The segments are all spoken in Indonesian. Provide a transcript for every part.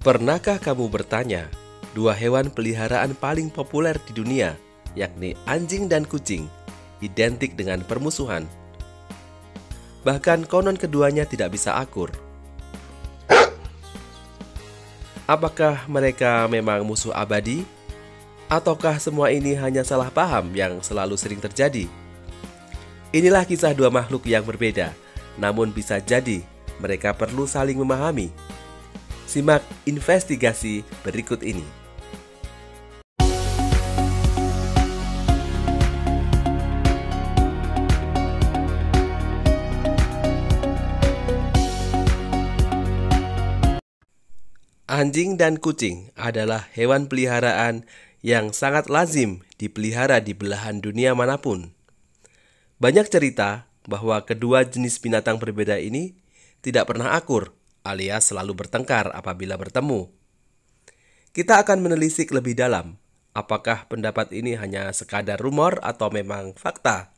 Pernahkah kamu bertanya, dua hewan peliharaan paling populer di dunia, yakni anjing dan kucing, identik dengan permusuhan? Bahkan konon keduanya tidak bisa akur. Apakah mereka memang musuh abadi? Ataukah semua ini hanya salah paham yang selalu sering terjadi? Inilah kisah dua makhluk yang berbeda, namun bisa jadi mereka perlu saling memahami. Simak investigasi berikut ini. Anjing dan kucing adalah hewan peliharaan yang sangat lazim dipelihara di belahan dunia manapun. Banyak cerita bahwa kedua jenis binatang berbeda ini tidak pernah akur, alias selalu bertengkar apabila bertemu. Kita akan menelisik lebih dalam, apakah pendapat ini hanya sekadar rumor atau memang fakta.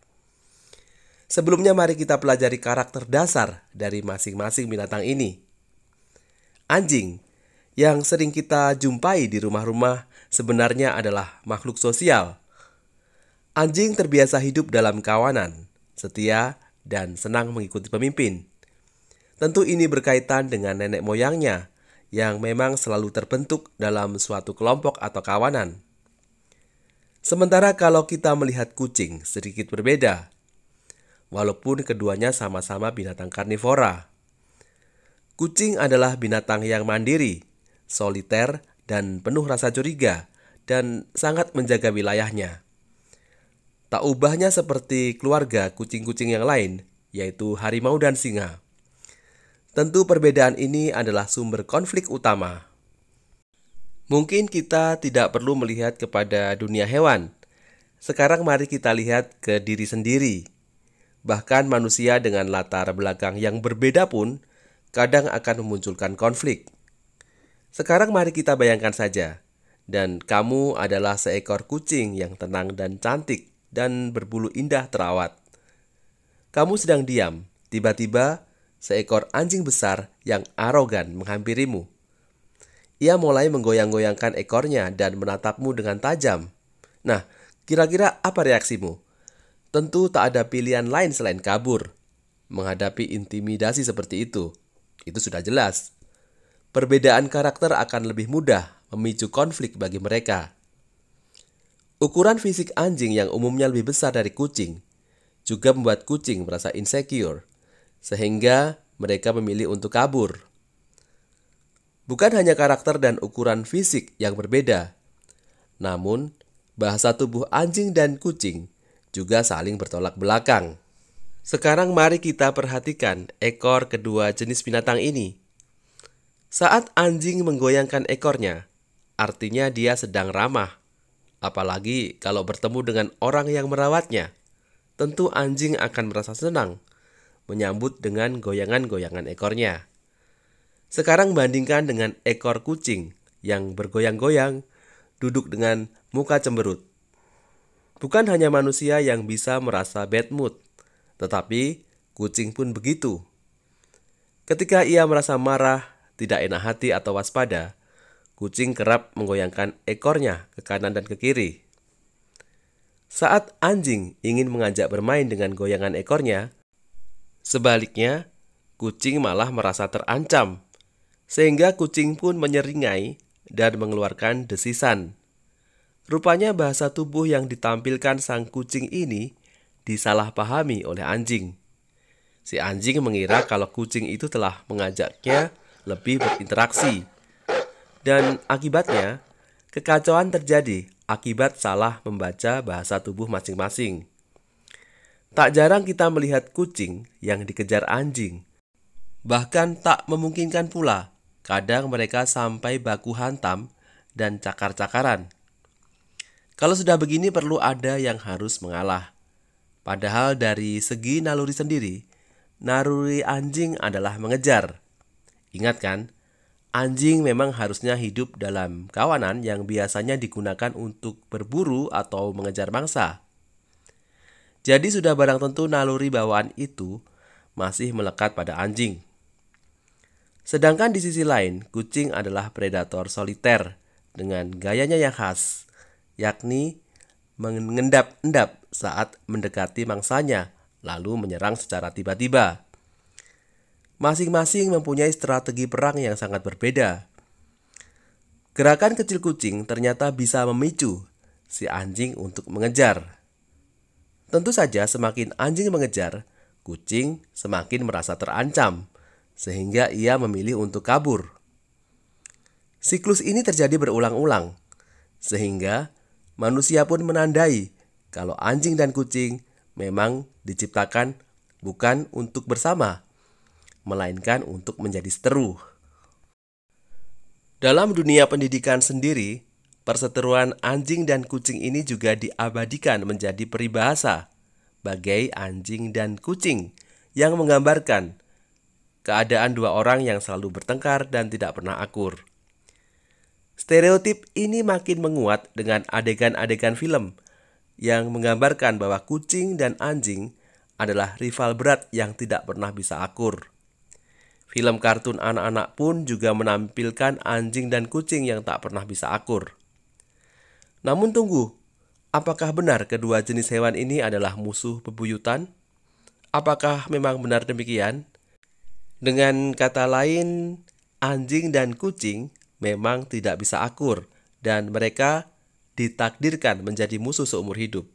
Sebelumnya mari kita pelajari karakter dasar dari masing-masing binatang ini. Anjing yang sering kita jumpai di rumah-rumah sebenarnya adalah makhluk sosial. Anjing terbiasa hidup dalam kawanan, setia, dan senang mengikuti pemimpin. Tentu ini berkaitan dengan nenek moyangnya yang memang selalu terbentuk dalam suatu kelompok atau kawanan. Sementara kalau kita melihat kucing sedikit berbeda, walaupun keduanya sama-sama binatang karnivora. Kucing adalah binatang yang mandiri, soliter, dan penuh rasa curiga, dan sangat menjaga wilayahnya. Tak ubahnya seperti keluarga kucing-kucing yang lain, yaitu harimau dan singa. Tentu perbedaan ini adalah sumber konflik utama. Mungkin kita tidak perlu melihat kepada dunia hewan. Sekarang mari kita lihat ke diri sendiri. Bahkan manusia dengan latar belakang yang berbeda pun kadang akan memunculkan konflik. Sekarang mari kita bayangkan saja, dan kamu adalah seekor kucing yang tenang dan cantik dan berbulu indah terawat. Kamu sedang diam, tiba-tiba seekor anjing besar yang arogan menghampirimu. Ia mulai menggoyang-goyangkan ekornya dan menatapmu dengan tajam. Nah, kira-kira apa reaksimu? Tentu tak ada pilihan lain selain kabur. Menghadapi intimidasi seperti itu sudah jelas. Perbedaan karakter akan lebih mudah memicu konflik bagi mereka. Ukuran fisik anjing yang umumnya lebih besar dari kucing juga membuat kucing merasa insecure, sehingga mereka memilih untuk kabur. Bukan hanya karakter dan ukuran fisik yang berbeda, namun bahasa tubuh anjing dan kucing juga saling bertolak belakang. Sekarang mari kita perhatikan ekor kedua jenis binatang ini. Saat anjing menggoyangkan ekornya, artinya dia sedang ramah. Apalagi kalau bertemu dengan orang yang merawatnya, tentu anjing akan merasa senang menyambut dengan goyangan-goyangan ekornya. Sekarang bandingkan dengan ekor kucing yang bergoyang-goyang, duduk dengan muka cemberut. Bukan hanya manusia yang bisa merasa bad mood, tetapi kucing pun begitu. Ketika ia merasa marah, tidak enak hati atau waspada, kucing kerap menggoyangkan ekornya ke kanan dan ke kiri. Saat anjing ingin mengajak bermain dengan goyangan ekornya, sebaliknya, kucing malah merasa terancam, sehingga kucing pun menyeringai dan mengeluarkan desisan. Rupanya bahasa tubuh yang ditampilkan sang kucing ini disalahpahami oleh anjing. Si anjing mengira kalau kucing itu telah mengajaknya lebih berinteraksi. Dan akibatnya, kekacauan terjadi akibat salah membaca bahasa tubuh masing-masing. Tak jarang kita melihat kucing yang dikejar anjing. Bahkan tak memungkinkan pula, kadang mereka sampai baku hantam dan cakar-cakaran. Kalau sudah begini perlu ada yang harus mengalah. Padahal dari segi naluri sendiri, naluri anjing adalah mengejar. Ingat kan, anjing memang harusnya hidup dalam kawanan yang biasanya digunakan untuk berburu atau mengejar mangsa. Jadi sudah barang tentu naluri bawaan itu masih melekat pada anjing. Sedangkan di sisi lain, kucing adalah predator soliter dengan gayanya yang khas, yakni mengendap-endap saat mendekati mangsanya, lalu menyerang secara tiba-tiba. Masing-masing mempunyai strategi perang yang sangat berbeda. Gerakan kecil kucing ternyata bisa memicu si anjing untuk mengejar. Tentu saja semakin anjing mengejar, kucing semakin merasa terancam, sehingga ia memilih untuk kabur. Siklus ini terjadi berulang-ulang, sehingga manusia pun menandai kalau anjing dan kucing memang diciptakan bukan untuk bersama, melainkan untuk menjadi seteru. Dalam dunia pendidikan sendiri, perseteruan anjing dan kucing ini juga diabadikan menjadi peribahasa, bagai anjing dan kucing, yang menggambarkan keadaan dua orang yang selalu bertengkar dan tidak pernah akur. Stereotip ini makin menguat dengan adegan-adegan film yang menggambarkan bahwa kucing dan anjing adalah rival berat yang tidak pernah bisa akur. Film kartun anak-anak pun juga menampilkan anjing dan kucing yang tak pernah bisa akur. Namun tunggu, apakah benar kedua jenis hewan ini adalah musuh bebuyutan? Apakah memang benar demikian? Dengan kata lain, anjing dan kucing memang tidak bisa akur dan mereka ditakdirkan menjadi musuh seumur hidup.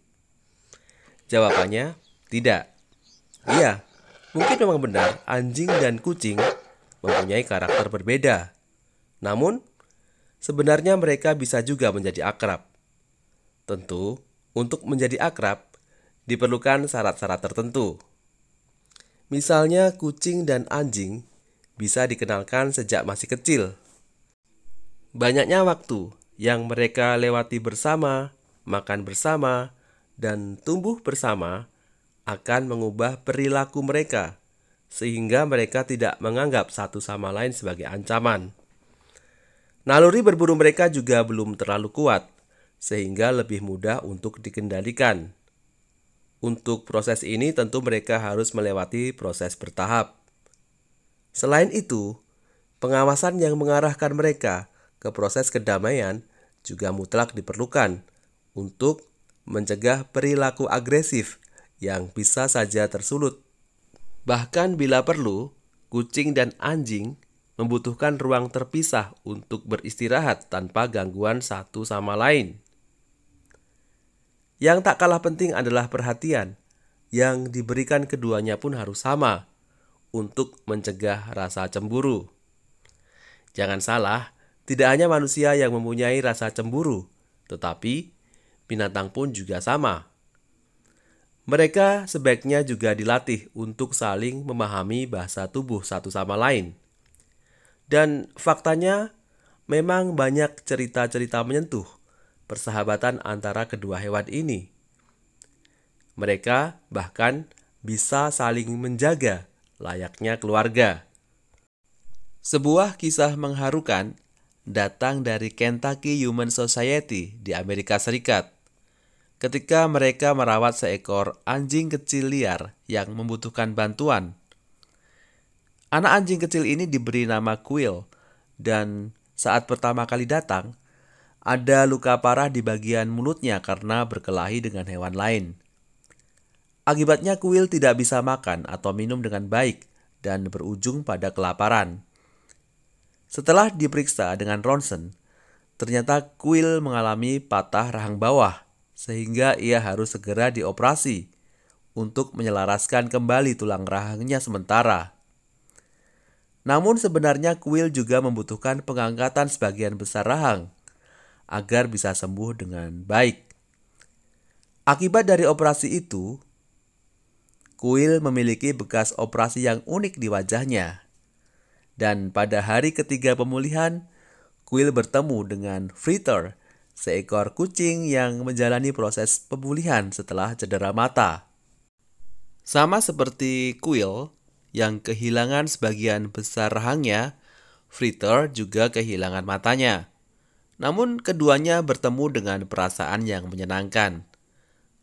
Jawabannya, tidak. Iya, mungkin memang benar anjing dan kucing mempunyai karakter berbeda. Namun, sebenarnya mereka bisa juga menjadi akrab. Tentu, untuk menjadi akrab, diperlukan syarat-syarat tertentu. Misalnya kucing dan anjing bisa dikenalkan sejak masih kecil. Banyaknya waktu yang mereka lewati bersama, makan bersama, dan tumbuh bersama akan mengubah perilaku mereka, sehingga mereka tidak menganggap satu sama lain sebagai ancaman. Naluri berburu mereka juga belum terlalu kuat, sehingga lebih mudah untuk dikendalikan. Untuk proses ini tentu mereka harus melewati proses bertahap. Selain itu, pengawasan yang mengarahkan mereka ke proses kedamaian juga mutlak diperlukan untuk mencegah perilaku agresif yang bisa saja tersulut. Bahkan bila perlu, kucing dan anjing membutuhkan ruang terpisah untuk beristirahat tanpa gangguan satu sama lain. Yang tak kalah penting adalah perhatian yang diberikan keduanya pun harus sama untuk mencegah rasa cemburu. Jangan salah, tidak hanya manusia yang mempunyai rasa cemburu, tetapi binatang pun juga sama. Mereka sebaiknya juga dilatih untuk saling memahami bahasa tubuh satu sama lain. Dan faktanya memang banyak cerita-cerita menyentuh persahabatan antara kedua hewan ini. Mereka bahkan bisa saling menjaga layaknya keluarga. Sebuah kisah mengharukan datang dari Kentucky Humane Society di Amerika Serikat. Ketika mereka merawat seekor anjing kecil liar yang membutuhkan bantuan. Anak anjing kecil ini diberi nama Quill dan saat pertama kali datang, ada luka parah di bagian mulutnya karena berkelahi dengan hewan lain. Akibatnya Quill tidak bisa makan atau minum dengan baik dan berujung pada kelaparan. Setelah diperiksa dengan ronsen, ternyata Quill mengalami patah rahang bawah sehingga ia harus segera dioperasi untuk menyelaraskan kembali tulang rahangnya sementara. Namun sebenarnya Quill juga membutuhkan pengangkatan sebagian besar rahang agar bisa sembuh dengan baik. Akibat dari operasi itu, Quill memiliki bekas operasi yang unik di wajahnya. Dan pada hari ketiga pemulihan, Quill bertemu dengan Fritter, seekor kucing yang menjalani proses pemulihan setelah cedera mata. Sama seperti Quill yang kehilangan sebagian besar rahangnya, Fritter juga kehilangan matanya. Namun keduanya bertemu dengan perasaan yang menyenangkan.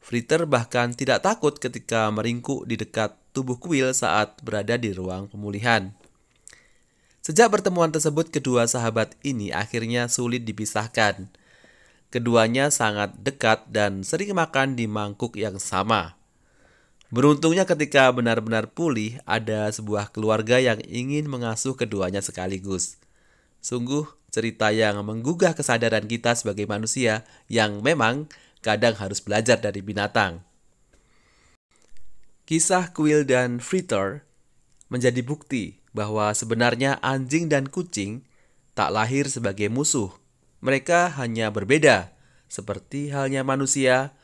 Fritter bahkan tidak takut ketika meringkuk di dekat tubuh Quill saat berada di ruang pemulihan. Sejak pertemuan tersebut, kedua sahabat ini akhirnya sulit dipisahkan. Keduanya sangat dekat dan sering makan di mangkuk yang sama. Beruntungnya ketika benar-benar pulih, ada sebuah keluarga yang ingin mengasuh keduanya sekaligus. Sungguh cerita yang menggugah kesadaran kita sebagai manusia yang memang kadang harus belajar dari binatang. Kisah Quail dan Fritter menjadi bukti bahwa sebenarnya anjing dan kucing tak lahir sebagai musuh. Mereka hanya berbeda. Seperti halnya manusia,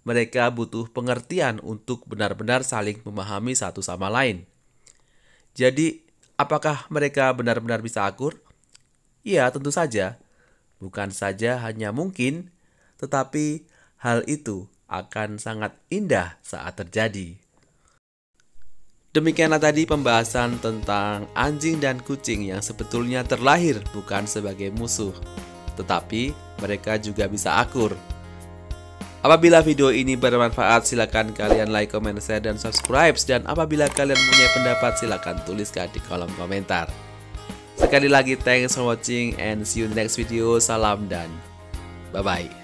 mereka butuh pengertian untuk benar-benar saling memahami satu sama lain. Jadi, apakah mereka benar-benar bisa akur? Ya, tentu saja. Bukan saja hanya mungkin, tetapi hal itu akan sangat indah saat terjadi. Demikianlah tadi pembahasan tentang anjing dan kucing yang sebetulnya terlahir bukan sebagai musuh, tetapi mereka juga bisa akur. Apabila video ini bermanfaat, silakan kalian like, comment, share, dan subscribe. Dan apabila kalian punya pendapat, silakan tuliskan di kolom komentar. Sekali lagi, thanks for watching and see you in the next video. Salam dan bye-bye.